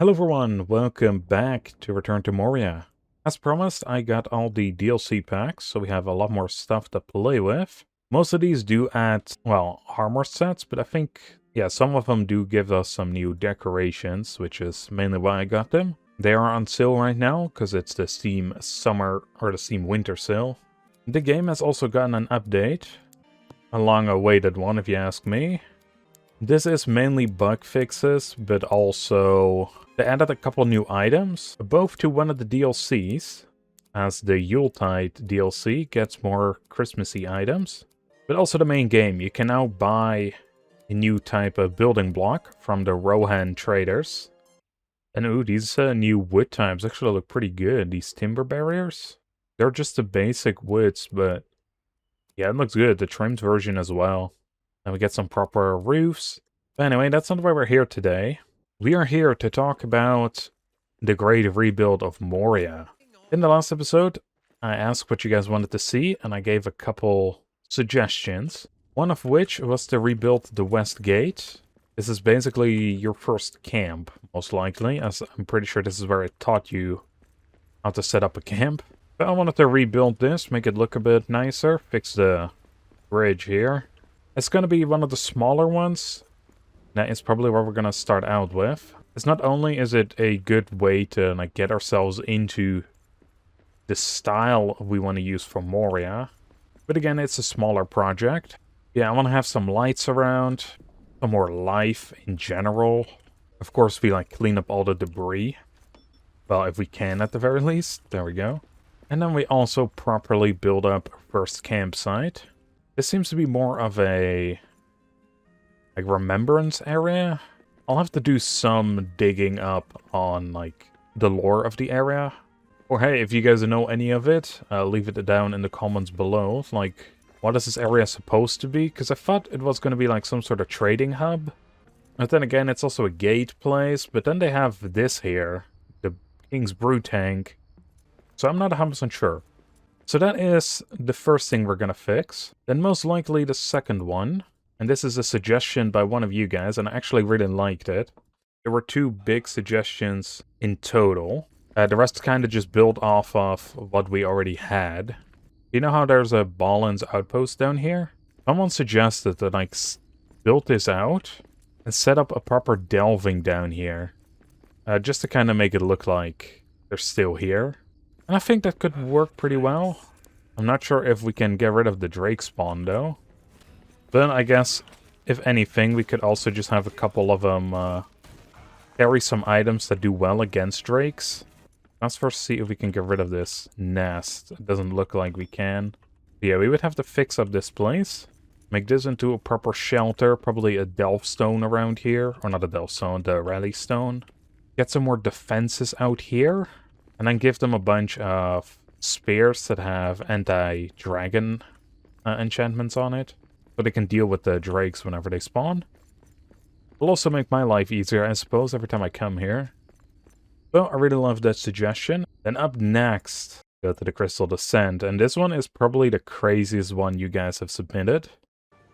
Hello everyone, welcome back to Return to Moria. As promised, I got all the DLC packs, so we have a lot more stuff to play with. Most of these do add, well, armor sets, but I think, yeah, some of them do give us some new decorations, which is mainly why I got them. They are on sale right now, because it's the Steam Summer, or the Steam Winter sale. The game has also gotten an update. A long-awaited one, if you ask me. This is mainly bug fixes, but also they added a couple new items, both to one of the DLCs, as the Yule Tide DLC gets more Christmassy items, but also the main game. You can now buy a new type of building block from the Rohan traders. And ooh, these new wood types actually look pretty good. These timber barriers, they're just the basic woods, but yeah, it looks good. The trimmed version as well. And we get some proper roofs. But anyway, that's not why we're here today. We are here to talk about the great rebuild of Moria. In the last episode, I asked what you guys wanted to see, and I gave a couple suggestions. One of which was to rebuild the West Gate. This is basically your first camp, most likely, as I'm pretty sure this is where it taught you how to set up a camp. But I wanted to rebuild this, make it look a bit nicer, fix the bridge here. It's going to be one of the smaller ones. That is probably what we're going to start out with. It's not only is it a good way to like get ourselves into the style we want to use for Moria, but again, it's a smaller project. Yeah, I want to have some lights around, some more life in general. Of course, we like clean up all the debris. Well, if we can at the very least. There we go. And then we also properly build up our first campsite. This seems to be more of a like remembrance area. I'll have to do some digging up on like the lore of the area. Or hey, if you guys know any of it, leave it down in the comments below. Like, what is this area supposed to be? Because I thought it was going to be like some sort of trading hub. But then again, it's also a gate place. But then they have this here, the King's Brew Tank. So I'm not 100% sure. So that is the first thing we're gonna fix. Then most likely the second one. And this is a suggestion by one of you guys, and I actually really liked it. There were two big suggestions in total. The rest kind of just built off of what we already had. You know how there's a Balin's Outpost down here? Someone suggested that I build this out and set up a proper delving down here. Just to kind of make it look like they're still here. And I think that could work pretty well. I'm not sure if we can get rid of the Drake spawn, though. But I guess, if anything, we could also just have a couple of them carry some items that do well against Drakes. Let's first see if we can get rid of this nest. It doesn't look like we can. But yeah, we would have to fix up this place. Make this into a proper shelter. Probably a delve stone around here. Or not a delve stone, the rally stone. Get some more defenses out here. And then give them a bunch of spears that have anti-dragon enchantments on it. So they can deal with the drakes whenever they spawn. It'll also make my life easier, I suppose, every time I come here. So I really love that suggestion. Then up next, go to the Crystal Descent. And this one is probably the craziest one you guys have submitted.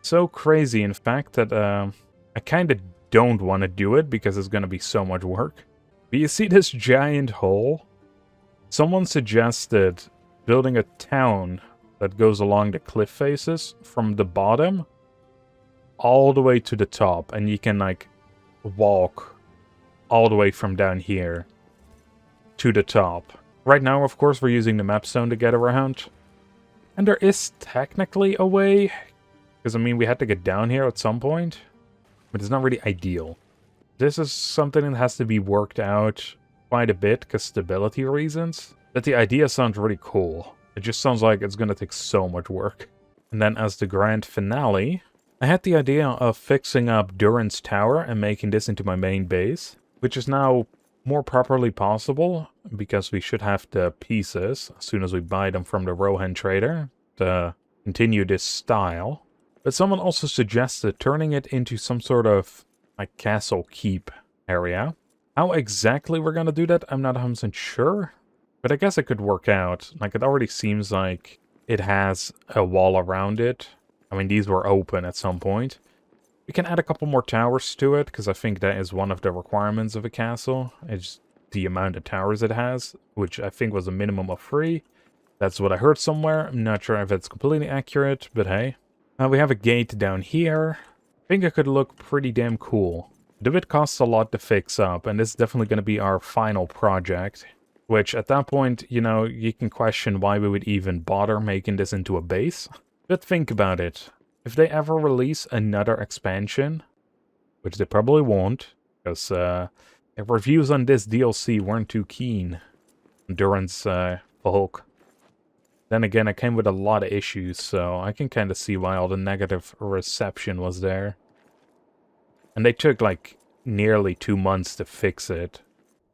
So crazy, in fact, that I kind of don't want to do it because it's going to be so much work. But you see this giant hole? Someone suggested building a town that goes along the cliff faces from the bottom all the way to the top. And you can, like, walk all the way from down here to the top. Right now, of course, we're using the map stone to get around. And there is technically a way. Because, I mean, we had to get down here at some point. But it's not really ideal. This is something that has to be worked out quite a bit because stability reasons. But the idea sounds really cool. It just sounds like it's going to take so much work. And then as the grand finale, I had the idea of fixing up Durin's tower and making this into my main base, which is now more properly possible because we should have the pieces as soon as we buy them from the Rohan trader to continue this style. But someone also suggested turning it into some sort of like castle keep area. How exactly we're going to do that, I'm not 100% sure. But I guess it could work out. Like, it already seems like it has a wall around it. I mean, these were open at some point. We can add a couple more towers to it, because I think that is one of the requirements of a castle. It's the amount of towers it has, which I think was a minimum of 3. That's what I heard somewhere. I'm not sure if it's completely accurate, but hey. We have a gate down here. I think it could look pretty damn cool. The bit costs a lot to fix up, and this is definitely going to be our final project. Which, at that point, you know, you can question why we would even bother making this into a base. But think about it. If they ever release another expansion, which they probably won't, because the reviews on this DLC weren't too keen. Durin's Hulk. Then again, it came with a lot of issues, so I can kind of see why all the negative reception was there. And they took, like, nearly 2 months to fix it,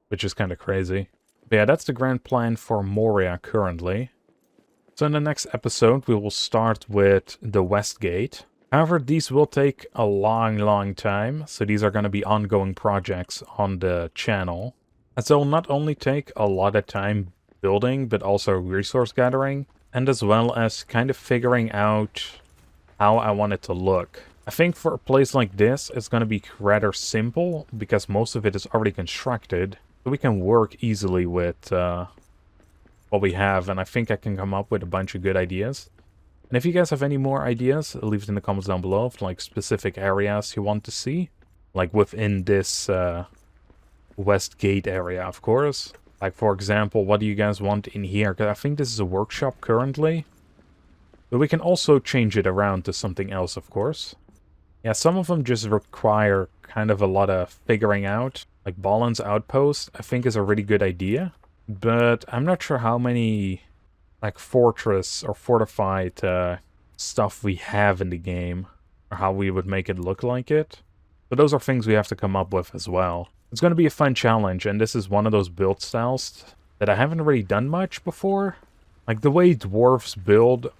which is kind of crazy. But yeah, that's the grand plan for Moria currently. So in the next episode, we will start with the West Gate. However, these will take a long time, so these are going to be ongoing projects on the channel. As they will not only take a lot of time building, but also resource gathering, and as well as kind of figuring out how I want it to look. I think for a place like this, it's going to be rather simple, because most of it is already constructed, so we can work easily with what we have, and I think I can come up with a bunch of good ideas. And if you guys have any more ideas, leave it in the comments down below, of, like, specific areas you want to see. Like, within this West Gate area, of course. Like, for example, what do you guys want in here? Because I think this is a workshop currently. But we can also change it around to something else, of course. Yeah, some of them just require kind of a lot of figuring out. Like, Balin's Outpost, I think, is a really good idea. But I'm not sure how many, like, fortress or fortified stuff we have in the game. Or how we would make it look like it. So those are things we have to come up with as well. It's going to be a fun challenge, and this is one of those build styles that I haven't really done much before. Like, the way dwarves build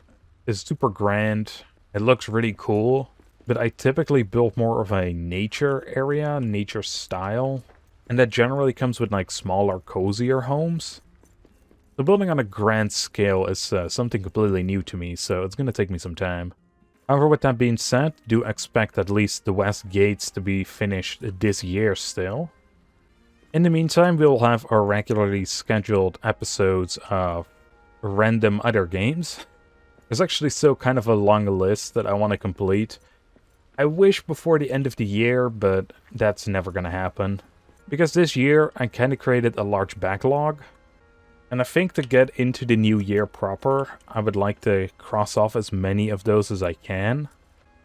is super grand. It looks really cool. But I typically build more of a nature area, nature style. And that generally comes with, like, smaller, cozier homes. So building on a grand scale is something completely new to me, so it's going to take me some time. However, with that being said, do expect at least the West Gates to be finished this year still. In the meantime, we'll have our regularly scheduled episodes of random other games. There's actually still kind of a long list that I want to complete. I wish before the end of the year, but that's never going to happen. Because this year, I kind of created a large backlog. And I think to get into the new year proper, I would like to cross off as many of those as I can.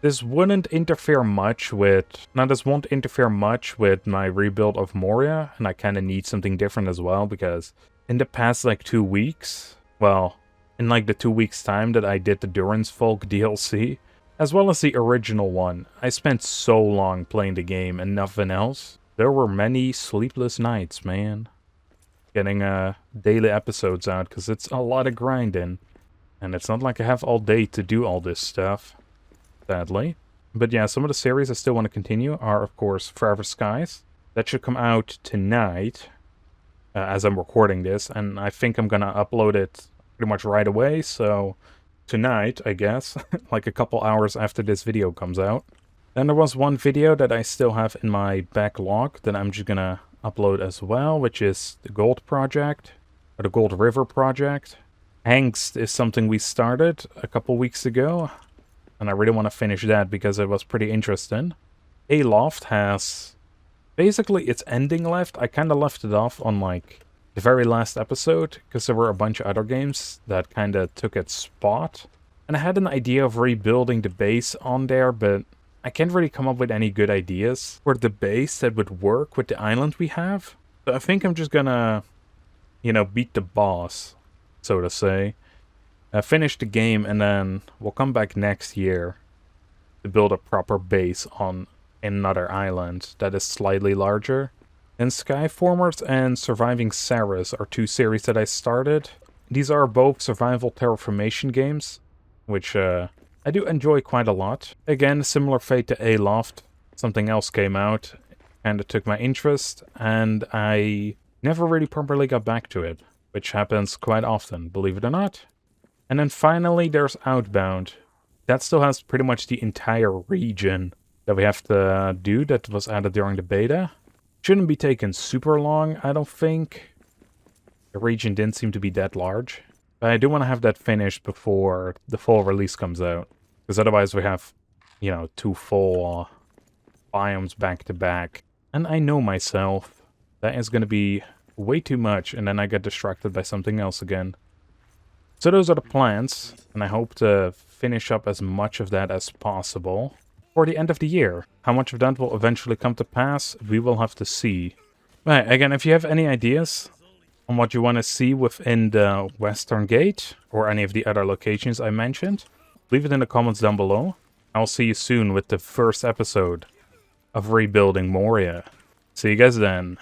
This wouldn't interfere much with... Now, this won't interfere much with my rebuild of Moria, and I kind of need something different as well, because in the past, like, 2 weeks... Well, in, like, the 2 weeks' time that I did the Durin's Folk DLC, as well as the original one, I spent so long playing the game and nothing else. There were many sleepless nights, man. Getting daily episodes out, because it's a lot of grinding. And it's not like I have all day to do all this stuff, sadly. But yeah, some of the series I still want to continue are, of course, Forever Skies. That should come out tonight, as I'm recording this. And I think I'm going to upload it pretty much right away, so tonight, I guess. Like a couple hours after this video comes out. Then there was one video that I still have in my backlog that I'm just going to upload as well, which is the Gold Project, or the Gold River Project. Angst is something we started a couple weeks ago, and I really want to finish that because it was pretty interesting. Aloft has basically its ending left. I kind of left it off on, like, the very last episode, because there were a bunch of other games that kind of took its spot. And I had an idea of rebuilding the base on there, but I can't really come up with any good ideas for the base that would work with the island we have. So I think I'm just gonna, you know, beat the boss, so to say. Finish the game, and then we'll come back next year to build a proper base on another island that is slightly larger. And Skyformers and Surviving Saris are 2 series that I started. These are both survival terraformation games, which I do enjoy quite a lot. Again, similar fate to Aloft. Something else came out, and it took my interest, and I never really properly got back to it, which happens quite often, believe it or not. And then finally there's Outbound. That still has pretty much the entire region that we have to do that was added during the beta. Shouldn't be taking super long, I don't think. The region didn't seem to be that large. But I do want to have that finished before the full release comes out. Because otherwise we have, you know, 2 full biomes back to back. And I know myself, that is going to be way too much, and then I get distracted by something else again. So those are the plans, and I hope to finish up as much of that as possible for the end of the year. How much of that will eventually come to pass, we will have to see. Right, again, if you have any ideas on what you want to see within the Western Gate, or any of the other locations I mentioned, leave it in the comments down below. I'll see you soon with the first episode of rebuilding Moria. See you guys then.